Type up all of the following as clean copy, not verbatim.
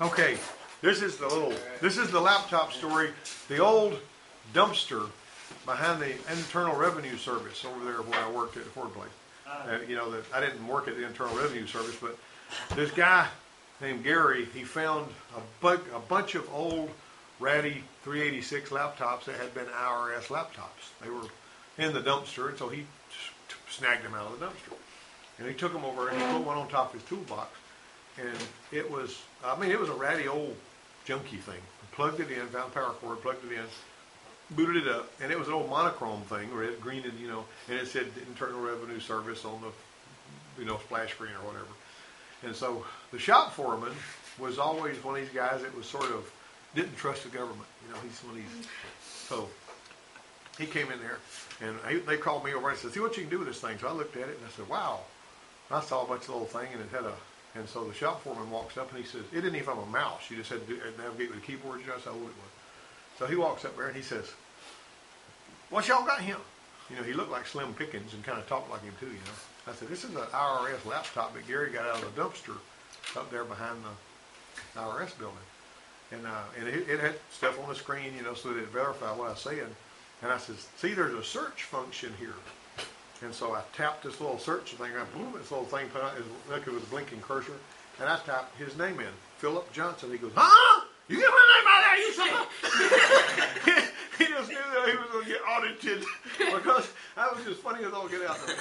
Okay, this is the laptop story. The old dumpster behind the Internal Revenue Service over there where I worked at the Ford place. I didn't work at the Internal Revenue Service, but this guy named Gary, he found a bunch of old ratty 386 laptops that had been IRS laptops. They were in the dumpster, and so he snagged them out of the dumpster. And he took them over and he put one on top of his toolbox. And it was a ratty old junky thing. Plugged it in, found the power cord, plugged it in, booted it up, and it was an old monochrome thing, red, green, and it said Internal Revenue Service on the splash screen or whatever. And so the shop foreman was always one of these guys that was sort of didn't trust the government. He's one of these. So he came in there, and they called me over and said, "See what you can do with this thing." So I looked at it and I said, "Wow." I saw a bunch of little thing, and it had and so the shop foreman walks up and he says, it didn't even have a mouse. You just had to navigate with the keyboard. That's how old it was. So he walks up there and he says, "What y'all got him?" He looked like Slim Pickens and kind of talked like him too, I said, "This is an IRS laptop that Gary got out of the dumpster up there behind the IRS building." And it had stuff on the screen, so that it verified what I was saying. And I said, "See, there's a search function here." And so I tapped this little search thing, boom, this little thing put out, it was a blinking cursor, and I tapped his name in, Philip Johnson. He goes, "Huh? You get my name out there, you son." He just knew that he was going to get audited because I was just funny as all get out there.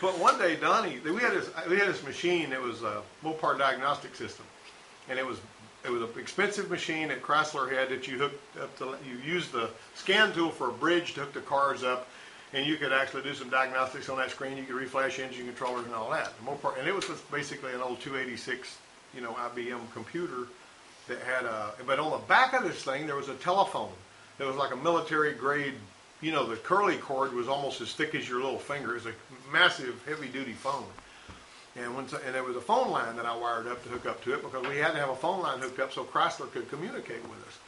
But one day, Donnie, we had this machine that was a Mopar diagnostic system, and it was an expensive machine that Chrysler had that you hooked up you used the scan tool for a bridge to hook the cars up. And you could actually do some diagnostics on that screen. You could reflash engine controllers and all that. And it was basically an old 286, IBM computer that had but on the back of this thing, there was a telephone. It was like a military grade, the curly cord was almost as thick as your little finger. It was a massive, heavy duty phone. And there was a phone line that I wired up to hook up to it because we had to have a phone line hooked up so Chrysler could communicate with us.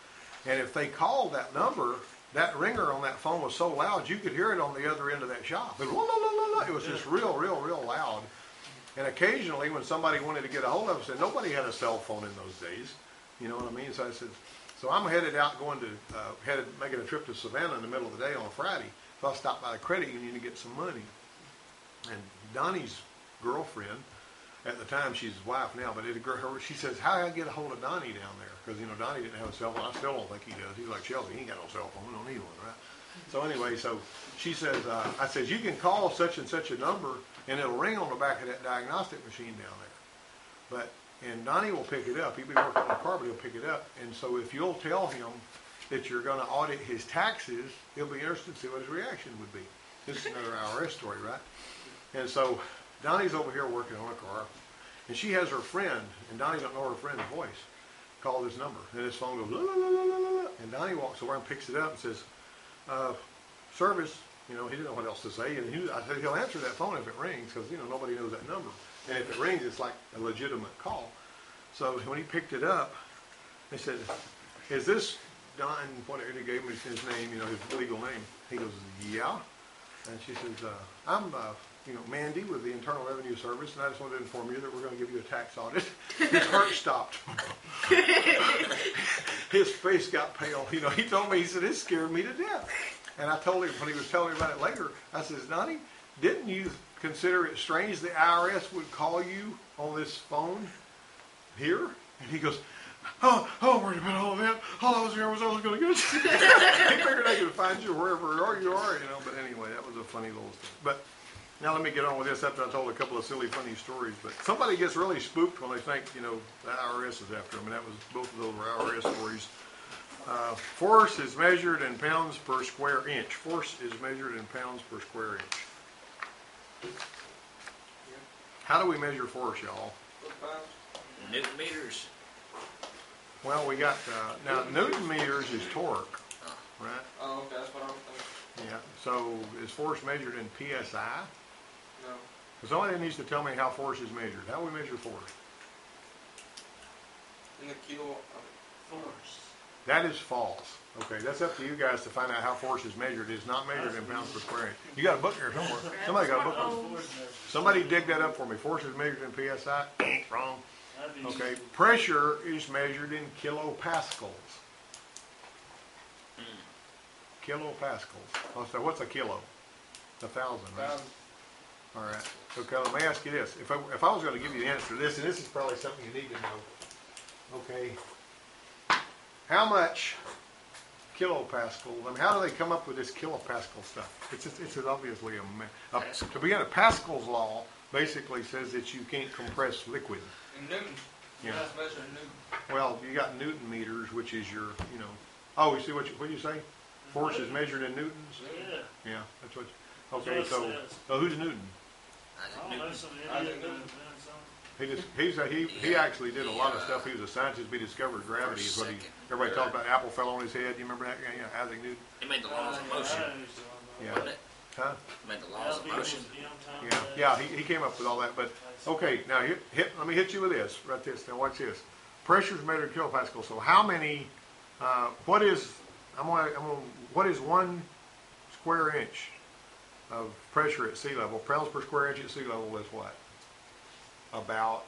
And if they called that number, that ringer on that phone was so loud you could hear it on the other end of that shop. It was just real loud. And occasionally when somebody wanted to get a hold of us, and nobody had a cell phone in those days, you know what I mean? So I said, so I'm headed out making a trip to Savannah in the middle of the day on a Friday. So I stopped by the credit union to get some money. And Donnie's girlfriend, at the time she's his wife now, but she says, "How do I get a hold of Donnie down there?" Because Donnie didn't have a cell phone. I still don't think he does. He's like Chelsea, he ain't got no cell phone. We don't need one, right? So anyway, so she says, I says, "You can call such and such a number, and it'll ring on the back of that diagnostic machine down there." And Donnie will pick it up. He'll be working on the car, but he'll pick it up. And so if you'll tell him that you're going to audit his taxes, he'll be interested to see what his reaction would be. This is another IRS story, right? And so Donnie's over here working on a car, and she has her friend, and Donnie don't know her friend's voice, call this number. And his phone goes, la, la, la, la, la, la. And Donnie walks over and picks it up and says, "Service." He didn't know what else to say. And I said, he'll answer that phone if it rings, because, nobody knows that number. And if it rings, it's like a legitimate call. So when he picked it up, they said, "Is this Don," whatever, he gave me his name, his legal name. He goes, "Yeah." And she says, "I'm Mandy with the Internal Revenue Service, and I just wanted to inform you that we're going to give you a tax audit." His heart stopped. His face got pale. He told me, he said, "It scared me to death." And I told him, when he was telling me about it later, I says, "Donnie, didn't you consider it strange the IRS would call you on this phone here?" And he goes, "Oh, worried about all of that. All I was here was I was going to get you." He figured I could find you wherever you are, But anyway, that was a funny little thing. But now let me get on with this after I told a couple of silly, funny stories. But somebody gets really spooked when they think, the IRS is after them. And that was, both of those were IRS stories. Force is measured in pounds per square inch. Force is measured in pounds per square inch. How do we measure force, y'all? Newton meters. Well, we got, now Newton meters is torque, right? Oh, okay, that's what I'm thinking. Yeah, so is force measured in PSI? No. Somebody needs to tell me how force is measured. How do we measure force? In the kilo Force. That is false. Okay, that's up to you guys to find out how force is measured. It's not measured in pounds per square inch. You got a book here somewhere. Somebody got a book on it. Somebody dig that up for me. Force is measured in PSI. Wrong. Okay, pressure is measured in kilopascals. Kilopascals. So what's a kilo? 1,000, right? All right. So let me ask you this: if I was going to give you the answer to this, and this is probably something you need to know. Okay. How much kilopascal? I mean, how do they come up with this kilopascal stuff? It's obviously to begin. Pascal's law basically says that you can't compress liquid. In Newton. Yeah. That's measured in Newton. Well, you got Newton meters, which is your, Oh, you see what do you say? Force is measured in newtons. Yeah. Yeah, that's what. Okay, so who's Newton? Isaac Newton. Isaac Newton. He actually did a lot of stuff. He was a scientist. He discovered gravity. Is what everybody talked about. Apple fell on his head. You remember that? Yeah, Isaac Newton. He made the laws of motion. Yeah. Wasn't it? Huh? He made the laws of motion. Yeah. He came up with all that. But okay, now let me hit you with this. Right this. Now watch this. Pressure is measured in kilopascals. So how many? What is 1 square inch of pressure at sea level? Pounds per square inch at sea level is what? About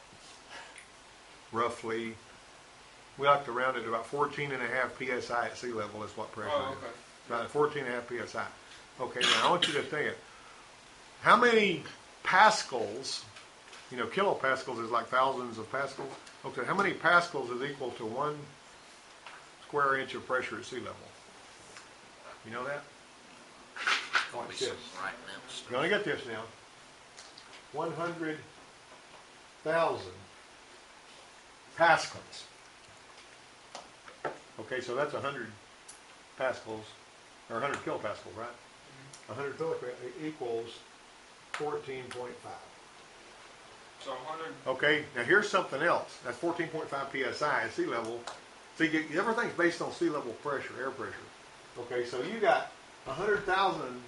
roughly, we like to round it to about 14.5 psi at sea level is what pressure is. About 14.5 psi. Okay, now I want you to think, how many pascals, kilopascals is like thousands of pascals. Okay, how many pascals is equal to 1 square inch of pressure at sea level? You know that? Watch this. Right now. You're going to get this now. 100,000 pascals. Okay, so that's 100 pascals, or 100 kilopascals, right? 100 kilopascals equals 14.5. So 100. Okay, now here's something else. That's 14.5 psi at sea level. See, everything's based on sea level pressure, air pressure. Okay, so you got 100,000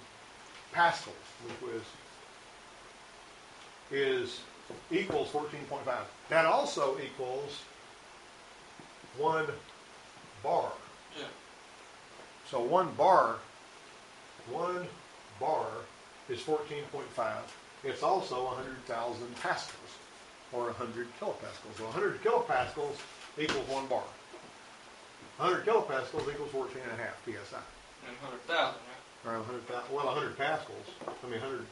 pascals, which is equals 14.5. That also equals 1 bar. Yeah. So 1 bar is 14.5. It's also 100,000 pascals, or 100 kilopascals. So 100 kilopascals equals 1 bar. 100 kilopascals equals 14.5 psi. And 100,000, right? Or 100,000. Well, 100 pascals. 100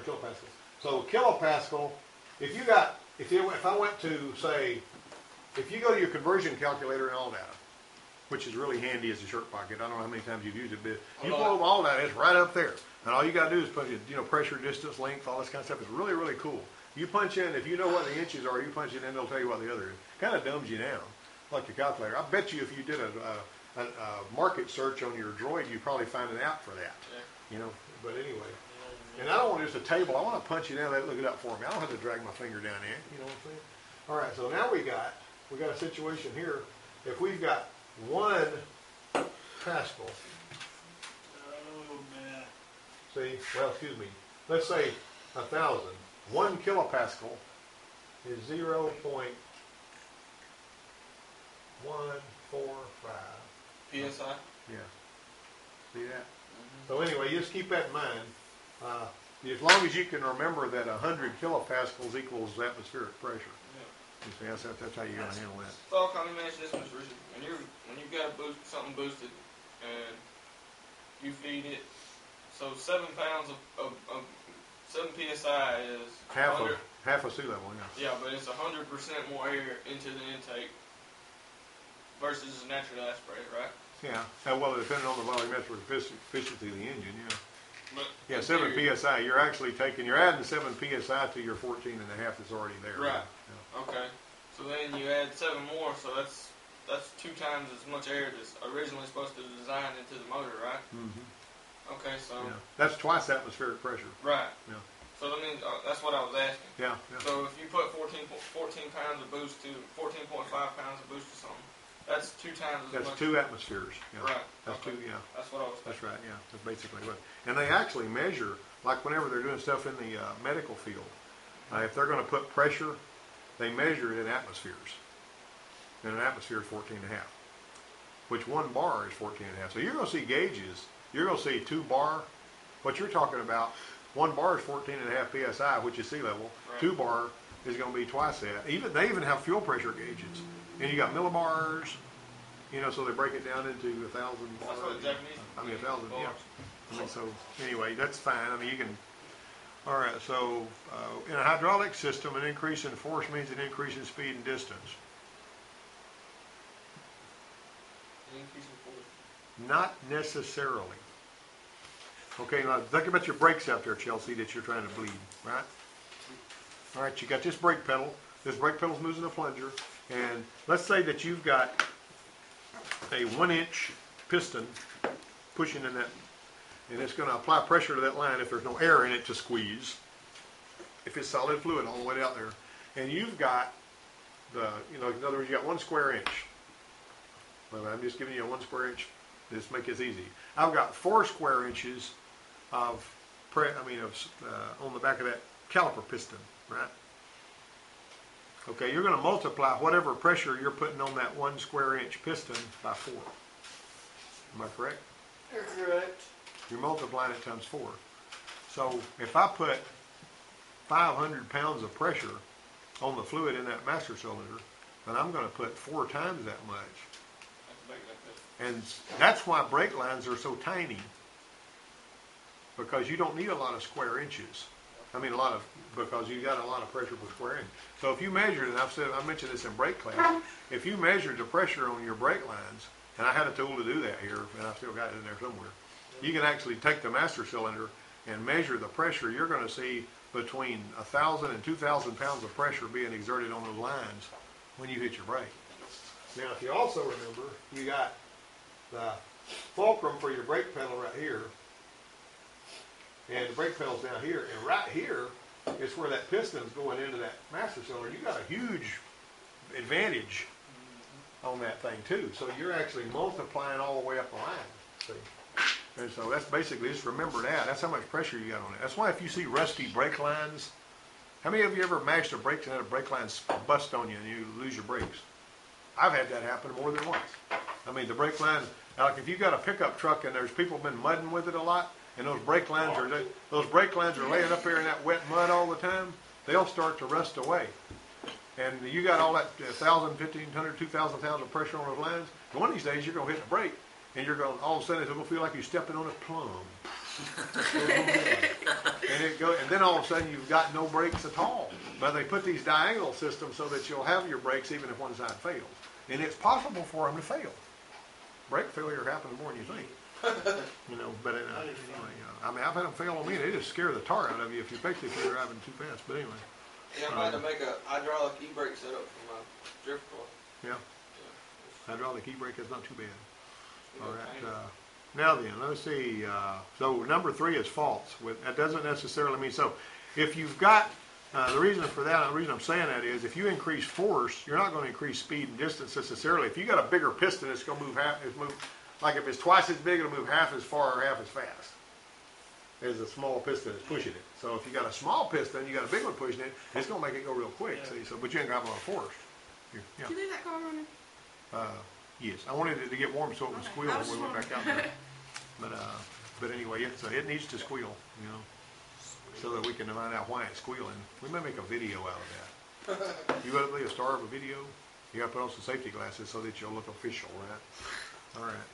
kilopascals. So kilopascal. If I went to say, if you go to your conversion calculator in all data, which is really handy as a shirt pocket. I don't know how many times you've used it, but you pull up all data, it's right up there. And all you got to do is punch it, pressure, distance, length, all this kind of stuff. It's really, really cool. You punch in, if you know what the inches are, you punch it in, they'll tell you what the other is. Kind of dumbs you down, like your calculator. I bet you if you did a market search on your Droid, you'd probably find an app for that. Yeah. But anyway. And I don't want just a table. I want to punch it in. Look it up for me. I don't have to drag my finger down there. You know what I'm saying? All right. So now we got a situation here. If we've got 1 pascal. Oh, man. See, excuse me. Let's say 1,000. 1 kilopascal is 0.145. PSI. Yeah. See that? So anyway, you just keep that in mind. As long as you can remember that 100 kilopascals equals atmospheric pressure. Yeah. You see, that's how you're going to handle that. So I'll kind of mention this, Mr. Richard. When you've got something boosted and you feed it, so 7 pounds of 7 psi is half of sea level, yeah. Yeah, but it's 100% more air into the intake versus naturally aspirated, right? Yeah. Well, depending on the volumetric efficiency of the engine, yeah. But yeah, 7 psi. You're adding 7 psi to your 14.5 that's already there. Right. Yeah. Okay. So then you add 7 more, so that's 2 times as much air that's originally supposed to design into the motor, right? Mm-hmm. Okay, so yeah. That's twice atmospheric pressure. Right. Yeah. So that means that's what I was asking. Yeah. So if you put 14 pounds of boost to 14.5 pounds of boost to something, that's 2 times as much. That's 2 atmospheres. Yeah. Right. That's okay. 2. Yeah. That's what I was thinking. That's right. Yeah. That's basically what. And they actually measure, like whenever they're doing stuff in the medical field, if they're going to put pressure, they measure it in atmospheres. And an atmosphere is 14.5, which 1 bar is 14.5. So you're going to see gauges. You're going to see 2 bar. What you're talking about, 1 bar is 14.5 psi, which is sea level. Right. 2 bar is going to be twice that. They even have fuel pressure gauges, and you got millibars, so they break it down into 1,000 bars. That's what the Japanese. 1,000, yeah. So anyway, that's fine. You can. All right. So in a hydraulic system, an increase in force means an increase in speed and distance. Increase in force. Not necessarily. Okay, now think about your brakes out there, Chelsea, that you're trying to bleed, right? All right, you got this brake pedal. This brake pedal's moving the plunger, and let's say that you've got a 1-inch piston pushing in that, and it's going to apply pressure to that line if there's no air in it to squeeze. If it's solid fluid all the way out there, and you've got in other words, you got 1 square inch. Well, I'm just giving you a 1 square inch. Just make this easy. I've got 4 square inches of on the back of that caliper piston, right? Okay, you're going to multiply whatever pressure you're putting on that 1 square inch piston by 4. Am I correct? You're correct. You're multiplying it times 4. So if I put 500 pounds of pressure on the fluid in that master cylinder, then I'm going to put 4 times that much. And that's why brake lines are so tiny, because you don't need a lot of square inches. Because you got a lot of pressure per square inch. So if you measured, and I mentioned this in brake class, if you measured the pressure on your brake lines, and I had a tool to do that here, and I still got it in there somewhere, you can actually take the master cylinder and measure the pressure. You're going to see between 1,000 and 2,000 pounds of pressure being exerted on those lines when you hit your brake. Now, if you also remember, you got the fulcrum for your brake pedal right here, and the brake pedal's down here, and right here is where that piston's going into that master cylinder. You got a huge advantage on that thing too. So you're actually multiplying all the way up the line. See? And so that's basically, just remember that. That's how much pressure you got on it. That's why if you see rusty brake lines, how many of you ever mashed a brake and had a brake line bust on you and you lose your brakes? I've had that happen more than once. The brake line, like if you got a pickup truck and there's people been mudding with it a lot, and those brake lines are laying up there in that wet mud all the time, they'll start to rust away. And you got all that 1,000, 1,500, 2,000 pounds of pressure on those lines. And one of these days you're going to hit the brake, and you're going all of a sudden it's going to feel like you're stepping on a plum. And then all of a sudden you've got no brakes at all. But they put these diagonal systems so that you'll have your brakes even if one side fails. And it's possible for them to fail. Brake failure happens more than you think. But anyway, I've had them fail on me. They just scare the tar out of you, especially if you're driving too fast. But anyway. Yeah, I'm about to make a hydraulic e-brake setup for my drift car. Yeah. Hydraulic e-brake is not too bad. All right. Now then, let's see. So number 3 is false. That doesn't necessarily mean so. If you've got the reason for that, the reason I'm saying that is if you increase force, you're not going to increase speed and distance necessarily. If you got a bigger piston, it's going to move like if it's twice as big, it'll move half as far or half as fast as a small piston that's pushing it. So if you got a small piston, you got a big one pushing it, it's going to make it go real quick. Yeah. See, but you ain't got a lot of force. Yeah. Did you leave that car running? Yes, I wanted it to get warm so it would squeal when we went back out there. But anyway, it needs to squeal, so that we can find out why it's squealing. We may make a video out of that. You want to be a star of a video? You got to put on some safety glasses so that you'll look official, right? All right.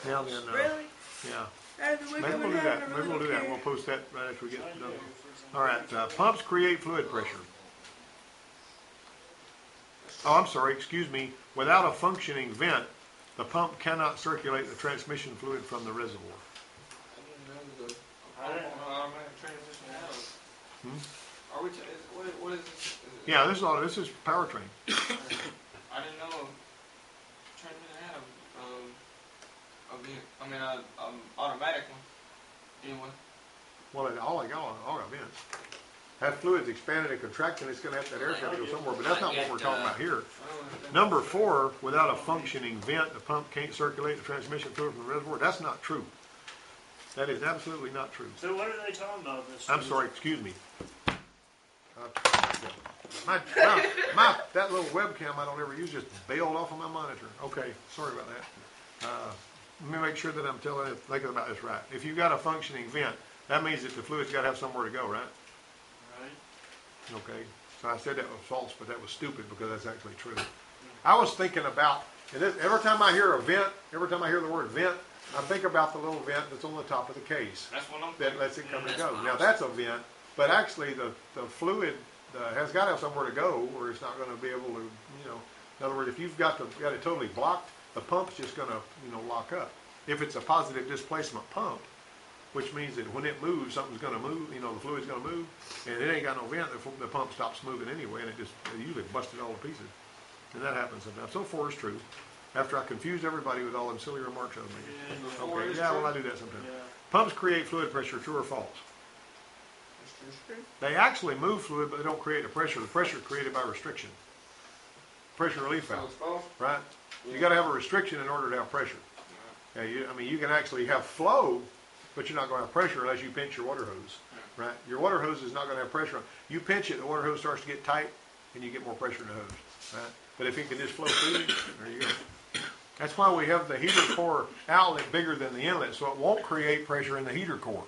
Now then, really? Yeah. Maybe we'll do that. Maybe we'll do that. We'll post that right after we get done. All right. Pumps create fluid pressure. Oh, I'm sorry. Excuse me. Without a functioning vent, the pump cannot circulate the transmission fluid from the reservoir. I didn't know automatic transmission out. Are we? What is this? Yeah, this is powertrain. I didn't know transmission had automatic one. Anyway. Well, all got vents. That fluid's expanded and contracted, it's going to have that air to go somewhere, but that's not what we're talking about here. Number 4, without a functioning vent, the pump can't circulate the transmission fluid from the reservoir. That's not true. That is absolutely not true. So what are they talking about? I'm sorry, excuse me. That little webcam I don't ever use just bailed off of my monitor. Okay, sorry about that. Let me make sure that I'm thinking about this right. If you've got a functioning vent, that means that the fluid's got to have somewhere to go, right? Right. Okay. So I said that was false, but that was stupid because that's actually true. I was thinking about, and every time I hear a vent, every time I hear the word vent, I think about the little vent that's on the top of the case That's what I'm that thinking. lets it come and That's go. what I Now was that's a vent, but actually the fluid has got to have somewhere to go, or it's not going to be able to, in other words, if you've got it totally blocked, the pump's just going to, lock up. If it's a positive displacement pump, which means that when it moves, something's going to move, the fluid's going to move, and it ain't got no vent, the pump stops moving anyway, and it usually busted all to pieces. And that happens sometimes. So 4 is true. After I confused everybody with all them silly remarks I was making. Yeah, So 4 Okay, is yeah, true? well, I do that sometimes. yeah. Pumps create fluid pressure, true or false? They actually move fluid, but they don't create the pressure. The pressure is created by restriction. Pressure relief So valve, it's false? right? You got to have a restriction in order to have pressure. Yeah, you can actually have flow, but you're not going to have pressure unless you pinch your water hose, right? Your water hose is not going to have pressure on. You pinch it, the water hose starts to get tight, and you get more pressure in the hose, right? But if it can just flow through, there you go. That's why we have the heater core outlet bigger than the inlet, so it won't create pressure in the heater core.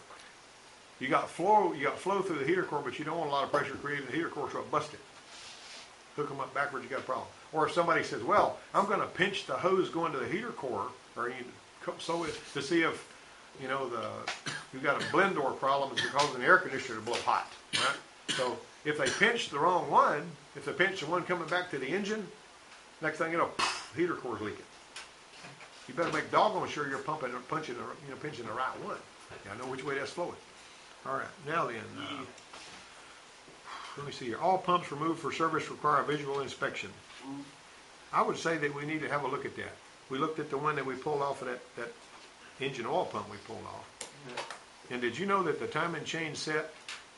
You got flow through the heater core, but you don't want a lot of pressure created in the heater core, so it busts it. Hook them up backwards, you got a problem. Or if somebody says, well, I'm going to pinch the hose going to the heater core, or so to see if, you've got a blend door problem, it's causing the air conditioner to blow hot, right? So if they pinch the wrong one, if they pinch the one coming back to the engine, next thing you know, the heater core's leaking. You better make doggone sure you're pinching the right one. You know which way that's flowing. All right, now then, let me see here. All pumps removed for service require a visual inspection. I would say that we need to have a look at that. We looked at the one that we pulled off of that engine oil pump we pulled off. And did you know that the timing chain set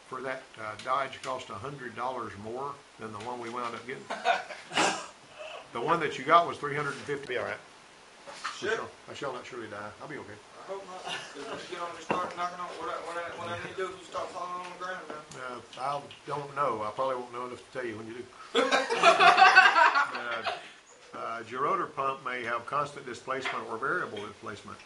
for that Dodge cost $100 more than the one we wound up getting? The one that you got was $350. Be all right. Sure. I shall not surely die. I'll be okay. I hope not. Because when you get on and start knocking on, what I need to do is you start falling on the ground now. I don't know. I probably won't know enough to tell you when you do. Gerotor pump may have constant displacement or variable displacement.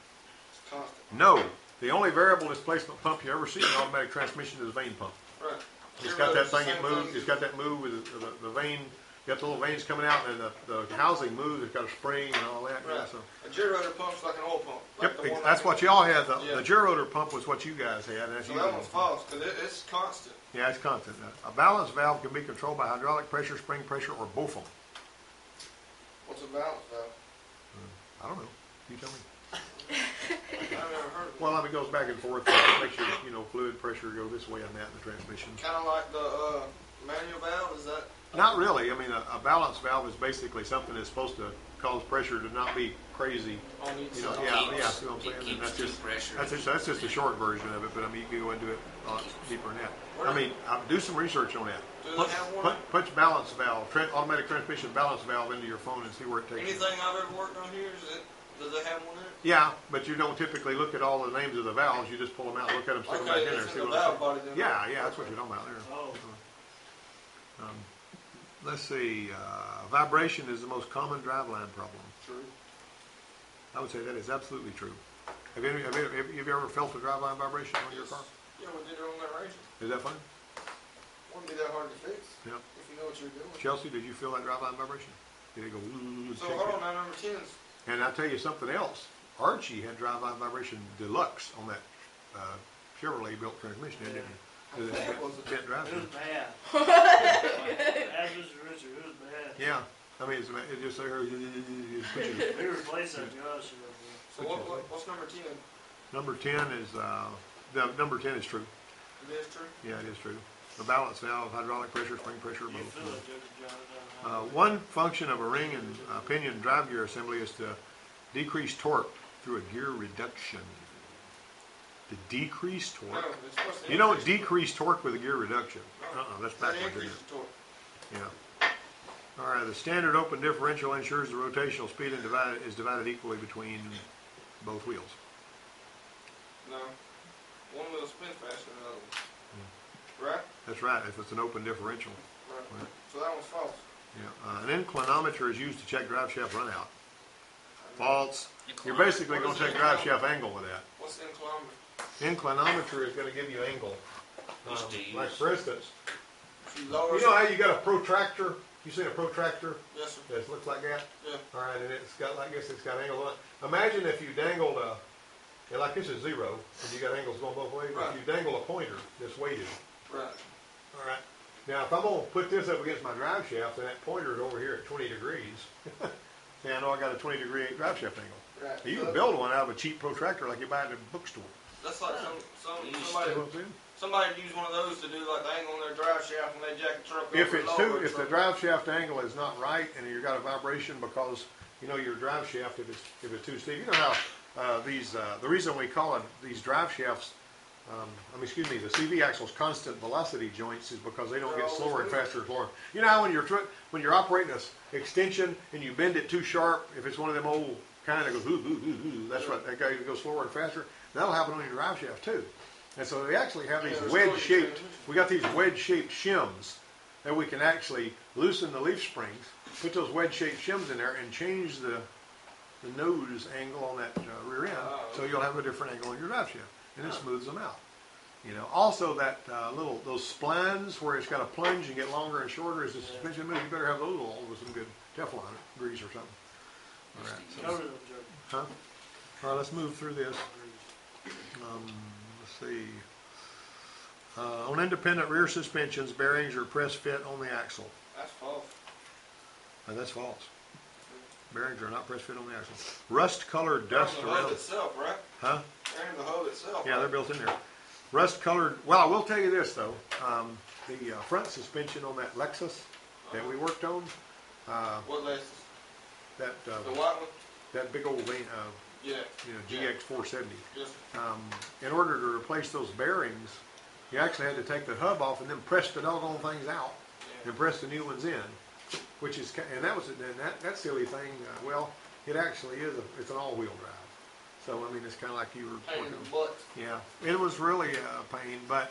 It's constant. No. The only variable displacement pump you ever see in an automatic transmission is a vane pump. Right. It's got that thing, it moves. It's got that move with the vane. You got the little vanes coming out, and the housing moves. It's got a spring and all that. Right. Yeah, so. A gerotor pump's like an oil pump. Like Yep, that's what y'all had. The Yeah. gerotor pump was what you guys had. And that's So that one's false, because it's constant. Yeah, it's constant. A balance valve can be controlled by hydraulic pressure, spring pressure, or both of them. What's a balance valve? I don't know. You tell me. I've never heard of it. Well, it goes back and forth. Makes your fluid pressure go this way and that in the transmission. Kind of like the manual valve, is that? Not really. I mean, a balance valve is basically something that's supposed to cause pressure to not be crazy. On each You know, side. yeah. See what I'm saying? It And keeps that's due just pressure. that's just a short version of it. But I mean, you can go into it a lot deeper than that. I mean, do some research on that. Do they have one? Put balance valve, automatic transmission balance valve into your phone and see where it takes you. Anything I've ever worked on here, does it have one in it? Yeah, but you don't typically look at all the names of the valves. You just pull them out, look at them, stick them back Okay, in there, it's see in the what valve it's body then. Yeah, that's what you're talking about there. Oh. Let's see. Vibration is the most common driveline problem. True. I would say that is absolutely true. Have you ever felt a driveline vibration on your car? Yeah, we did it on that Ranger. Is that fun? Wouldn't be that hard to fix. Yeah. If you know what you're doing. Chelsea, did you feel that driveline vibration? Did it go? So hold on, now number 10 is And I'll tell you something else. Archie had driveline vibration deluxe on that Chevrolet built transmission, didn't he? how bad was it? Can't drive It was it. bad. As was Richard, it was bad. Yeah. I mean, it just there. We replaced that gosh. So what's number 10? Number 10 is number 10 is true. It is true. Yeah, it is true. The balance valve, hydraulic pressure, spring pressure, You both. feel it, John. One function of a ring and pinion drive gear assembly is to decrease torque through a gear reduction. To decrease torque. No, it's supposed to You don't increase decrease torque with a gear reduction. No. That's That backwards, isn't increases it? torque. Yeah. All right. The standard open differential ensures the rotational speed is divided equally between both wheels. No. One wheel spins faster than the other one. Right? That's right. If it's an open differential. Right. Right. So that one's false. Yeah. An inclinometer is used to check drive shaft runout. False. You're basically going to check drive shaft angle with that. What's the inclinometer? Inclinometer is going to give you angle. Used to Like use. for instance, You lower. You know how you got a protractor? You seen a protractor Yes, sir. that looks like that? Yeah. All right, and it's got, I guess it's got angles on it. Imagine if you dangled a, yeah, like this is 0, and you got angles going both ways. Right. If you dangle a pointer that's weighted, Right. all right. Now, if I'm gonna put this up against my drive shaft, and that pointer is over here at 20 degrees, see, I know I got a 20-degree drive shaft angle. Right. You can build one out of a cheap protractor like you buy at the bookstore. That's like You somebody know what I'm saying? somebody use one of those to do like the angle on their drive shaft when they jack the truck. If over it's and too, lower if the truck. drive shaft angle is not right and you've got a vibration because, you know, your drive shaft, if it's too steep, you know how the reason we call it these drive shafts, the CV axles constant velocity joints is because they don't get slower and faster and slower. You know how when you're operating this extension and you bend it too sharp, if it's one of them old kind that goes ooh, ooh, ooh, ooh, that's what that guy goes slower and faster. That'll happen on your drive shaft too. And so we actually have these wedge-shaped, we got these wedge-shaped shims that we can actually loosen the leaf springs, put those wedge-shaped shims in there and change the nose angle on that rear end, so you'll have a different angle on your drive shaft, and it smooths them out. You know, also that those splines where it's got a plunge and get longer and shorter as the suspension moves, you better have those all with some good Teflon grease or something. All right, so, Cover them, Joe. huh? All right, let's move through this. Let's see. On independent rear suspensions, bearings are press fit on the axle. That's false. That's false. Bearings are not press fit on the axle. Rust-colored dust They're in the hub around. itself, right? Huh? They're in the hub itself. Yeah, right? they're built in there. Rust-colored. Well, I will tell you this though. The front suspension on that Lexus that we worked on, What less? that The white one? that big old vein, Yeah. GX 470. Yes. In order to replace those bearings, you actually had to take the hub off and then press the doggone things out and press the new ones in, which is, and that was that silly thing. Well, it actually is it's an all-wheel drive. So I mean, it's kind of like you were Pain in working. the butt. Yeah, it was really a pain, but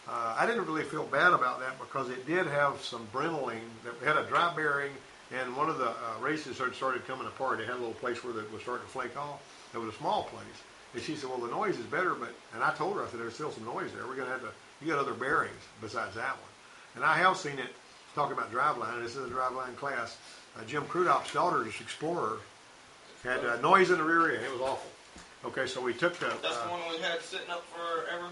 I didn't really feel bad about that because it did have some brittling. That had a dry bearing, and one of the races started coming apart. It had a little place where it was starting to flake off. It was a small place. And she said, well, the noise is better, and I told her, I said, there's still some noise there. We're going to have to, you got other bearings besides that one. And I have seen it, talking about Driveline, this is a Driveline class. Jim Crudop's daughter's Explorer had noise in the rear end. It was awful. Okay, so we took the... That's the one we had sitting up forever?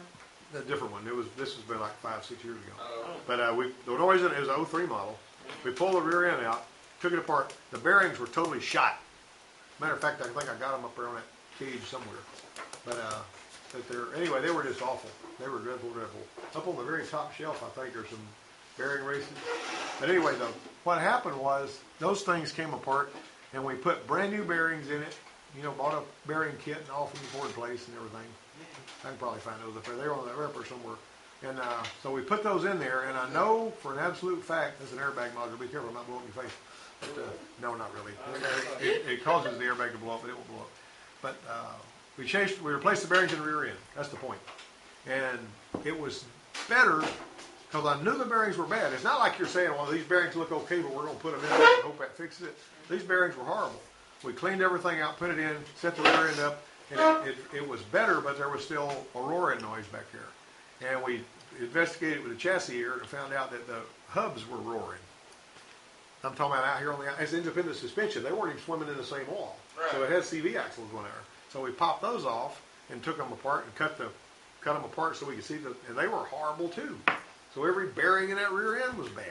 A different one. This has been like 5-6 years ago. Oh. But the noise in it was an 03 model. We pulled the rear end out, took it apart. The bearings were totally shot. Matter of fact, I think I got them up there on that cage somewhere. But anyway, they were just awful. They were dreadful. Up on the very top shelf, I think, there's some bearing races. But anyway, though, what happened was those things came apart, and we put brand new bearings in it. You know, bought a bearing kit and all from the Ford place and everything. I can probably find those up there. They were on that ripper somewhere. And so we put those in there, and I know for an absolute fact, that's an airbag module. Be careful, not blow up your face. But, no, not really. It causes the airbag to blow up, but it will blow up. But we replaced the bearings in the rear end. That's the point. And it was better because I knew the bearings were bad. It's not like you're saying, well, these bearings look okay, but we're going to put them in there and hope that fixes it. These bearings were horrible. We cleaned everything out, put it in, set the rear end up, and it was better, but there was still a roaring noise back there. And we investigated with the chassis here and found out that the hubs were roaring. I'm talking about out here on it's independent suspension. They weren't even swimming in the same oil. Right. So it had CV axles on there. So we popped those off and took them apart and cut them apart so we could see and they were horrible too. So every bearing in that rear end was bad.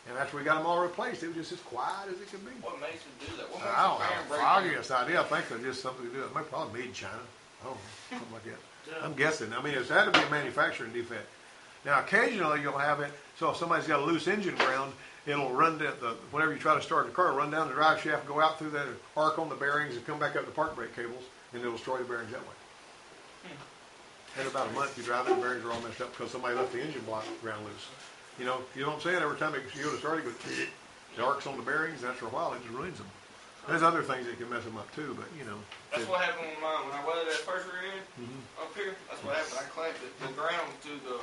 And after we got them all replaced, it was just as quiet as it could be. What makes it do that? What makes I don't the have bearing the break foggiest idea. I think they're just something to do. It might probably made in China. I don't know, something like that. I'm guessing. I mean, it's had to be a manufacturing defect. Now, occasionally you'll have it, so if somebody's got a loose engine ground, it'll run down whenever you try to start the car, it'll run down the drive shaft, go out through that arc on the bearings, and come back up the park brake cables, and it'll destroy the bearings that way. In about a month, you drive it, the bearings are all messed up because somebody left the engine block ground loose. You know what I'm saying? Every time you go to start, it goes, the arcs on the bearings, and after a while, it just ruins them. There's other things that can mess them up too, but you know. That's what happened with mine. When I welded that first rear end up here, that's what happened. I clamped the ground to the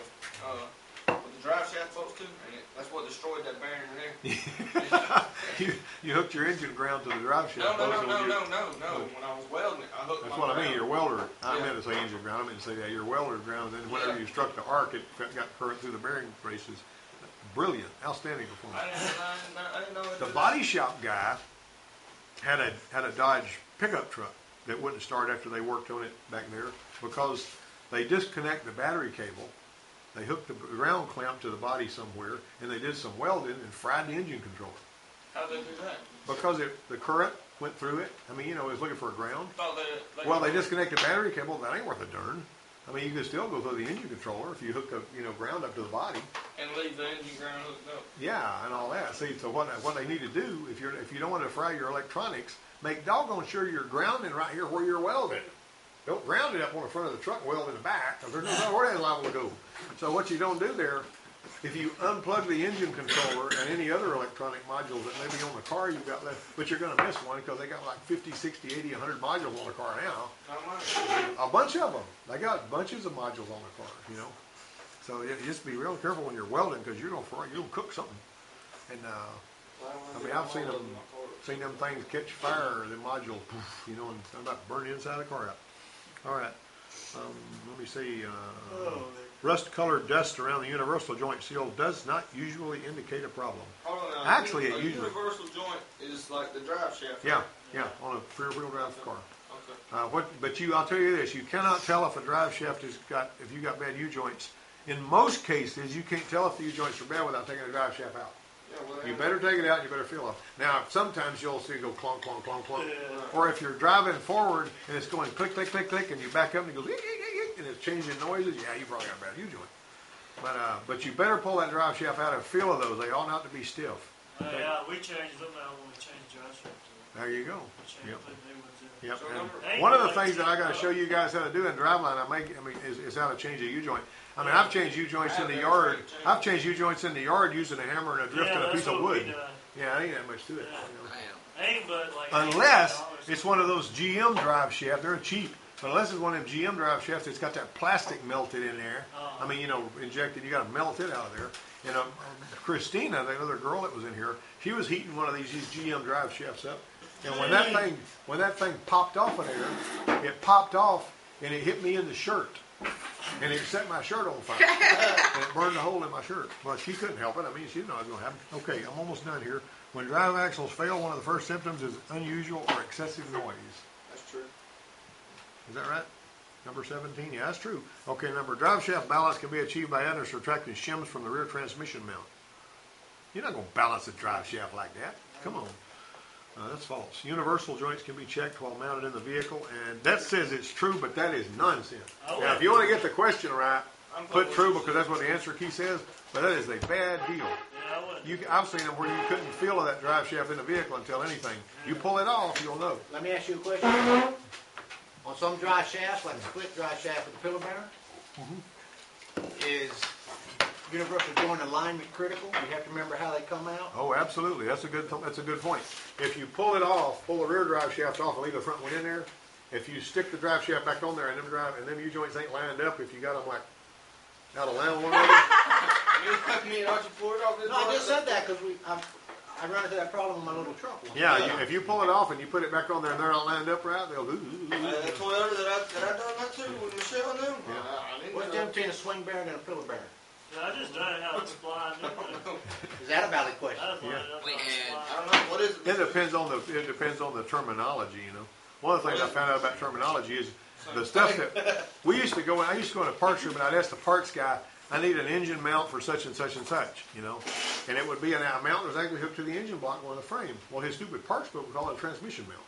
what the drive shaft supposed to, and that's what destroyed that bearing there. you hooked your engine ground to the drive shaft. No. When I was welding it, I hooked That's my what I mean. ground. Your welder. I Yeah. meant to say engine ground. I meant to say that your welder ground. And then whenever you struck the arc, it got current through the bearing braces. brilliant, outstanding performance. I didn't know it. The body shop guy had a Dodge pickup truck that wouldn't start after they worked on it back there because they disconnect the battery cable, they hooked the ground clamp to the body somewhere, and they did some welding and fried the engine controller. How'd they do that? Because the current went through it. I mean, it was looking for a ground. Oh, Well, they disconnect the battery cable. That ain't worth a darn. I mean, you can still go through the engine controller if you hook the ground up to the body. And leave the engine ground hooked up. Yeah, and all that. See, so what they need to do if you don't want to fry your electronics, make doggone sure you're grounding right here where you're welding. Don't ground it up on the front of the truck and weld in the back, because there's no where that's liable to go. So what you don't do there, if you unplug the engine controller and any other electronic modules that may be on the car you've got left, but you're going to miss one because they got like 50, 60, 80, 100 modules on the car now. How much? A bunch of them. They got bunches of modules on the car, So you just be real careful when you're welding because you're going to cook something. And I mean, I've seen them things catch fire, the module, poof, and I'm about to burn the inside of the car out. All right. Let me see. Rust-colored dust around the universal joint seal does not usually indicate a problem. Hold on, Actually, it a usually. universal joint is like the drive shaft. Yeah, on a rear-wheel drive car. Okay. I'll tell you this: you cannot tell if a drive shaft if you got bad U-joints. In most cases, you can't tell if the U-joints are bad without taking the drive shaft out. Yeah, well, You better take it out and you better feel it. Now, sometimes you'll see it go clunk, clunk, clunk, clunk. Yeah. Or if you're driving forward and it's going click, click, click, click, and you back up and it goes, eek, eek, eek, eek, and it's changing noises, yeah, you probably got a bad U-joint. But you better pull that drive shaft out and feel of those. They ought not to be stiff. Yeah, we changed them out when we changed drive shaft. There you go. We changed Yep. the new ones in. Yep. So And one of the things that I got to show you guys how to do in Driveline, is how to change a U-joint. I mean, I've changed U-joints in the yard. I've changed U-joints in the yard using a hammer and a drift and a piece of wood. Yeah, there ain't that much to it. Ain't but like Unless $8. it's one of those GM drive shafts, they're cheap. But unless it's one of them GM drive shafts that's got that plastic melted in there, I mean, injected, you got to melt it out of there. And Christina, the other girl that was in here, she was heating one of these GM drive shafts up. And when that thing popped off of there, it popped off and it hit me in the shirt. And it set my shirt on fire. And it burned a hole in my shirt. Well, she couldn't help it. I mean, she didn't know it was going to happen. Okay, I'm almost done here. When drive axles fail, one of the first symptoms is unusual or excessive noise. That's true. Is that right? Number 17? Yeah, that's true. Okay, drive shaft balance can be achieved by adding or subtracting shims from the rear transmission mount. You're not going to balance a drive shaft like that. Come on. That's false. Universal joints can be checked while mounted in the vehicle, and that says it's true, but that is nonsense. Now, if you want to get the question right, put true because that's what the answer key says, but that is a bad deal. I've seen them where you couldn't feel that drive shaft in the vehicle until anything. You pull it off, you'll know. Let me ask you a question. On some drive shafts, like the split drive shaft with the pillar bearer, is universal joint alignment critical? You have to remember how they come out. Oh, absolutely. That's a good point. If you pull it off, pull the rear drive shaft off and leave the front one in there, if you stick the drive shaft back on there and them U-joints ain't lined up, if you got them like out of line on one another. No, I just said that because I run into that problem with my little truck. Yeah, if you pull it off and you put it back on there and they're not lined up right, they'll do. The Toyota that I done that too with Michelle and them. What's the difference between a swing bearing and a pillar bearing? I just done it how it's blind. Is that a valid question? I don't know what is it. It depends on the terminology. One of the things I found out about terminology is the stuff that we used to go in. I used to go in a parts room and I'd ask the parts guy, I need an engine mount for such and such and such, and it would be a mount that was actually hooked to the engine block on the frame. Well, his stupid parts book would call it a transmission mount,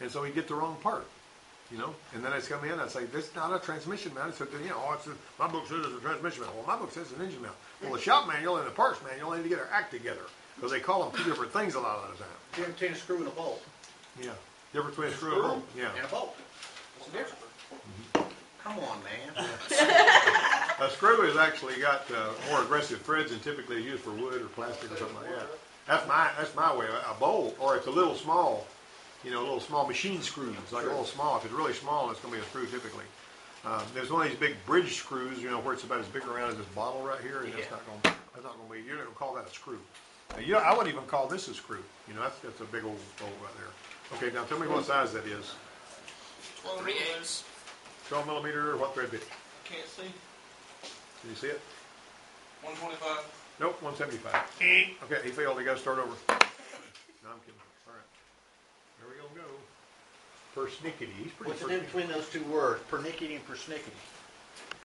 and so he'd get the wrong part. And then I'd come in and I'd say, this is not a transmission mount. It's my book says it's a transmission mount. Well, my book says it's an engine mount. Well, the shop manual and the parts manual need to get their act together because they call them two different things a lot of the time. Difference between a screw and a bolt. Yeah. Difference between a screw and a bolt. Yeah. And a bolt. What's the difference? Come on, man. A screw has actually got more aggressive threads than typically used for wood or plastic or something like that. That's my way. A bolt, or it's a little small. Little small machine screws, like a little small. If it's really small, it's going to be a screw typically. There's one of these big bridge screws, where it's about as big around as this bottle right here, and that's not going to be. You're not going to call that a screw. I wouldn't even call this a screw. That's a big old bolt right there. Okay, now tell me what size that is. 12 12 millimeter. What thread bit? Can't see. Can you see it? 125. Nope, 175. Okay, he failed. He got to start over. No, I'm kidding. All right. There we go. Persnickety. He's pretty What's the difference between those two words, pernickety and persnickety?